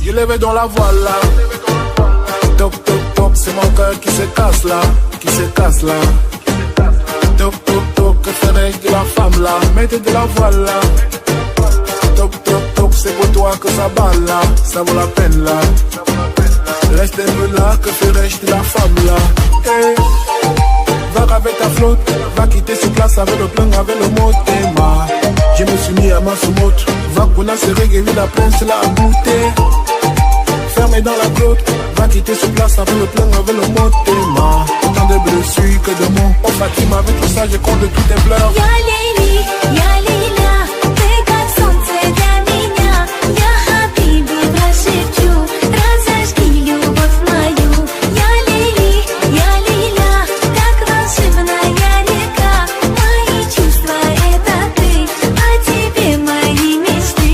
Je l'ai vu dans la voile là. Toc toc toc, c'est mon cœur qui se casse là, qui se casse là. Toc toc toc, que ferais-je de la femme là? Mettez de la voile là. Toc toc toc, c'est pour toi que ça balle là, ça vaut la peine là. Reste un peu là, que ferais-je de la femme là? Hey. Va avec ta flotte, va quitter ce place avec le plein, avec le mot Emma. Je me suis mis à ma sous-motte, va qu'on a serré, la prince là à goûter. Fermé dans la grotte, va quitter ce place avec le plein, avec le mot Emma. Tant de blessures que de mots, on Fatima avec tout ça, je compte de tous tes pleurs. Я Лейли, я Лейля, ты как солнце для меня. Я Хабиби, прошепчу, разожги любовь мою. Я Лейли, я Лейля, как волшебная река. Мои чувства это ты, о тебе мои мечты.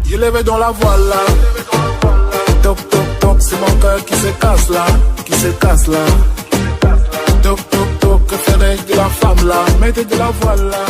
Je l'ai vu dans la voile là. Toc toc toc, c'est mon cœur qui se casse là, qui se casse là. Toc toc toc, que ferais-je de la femme là? Mettez de la voile là.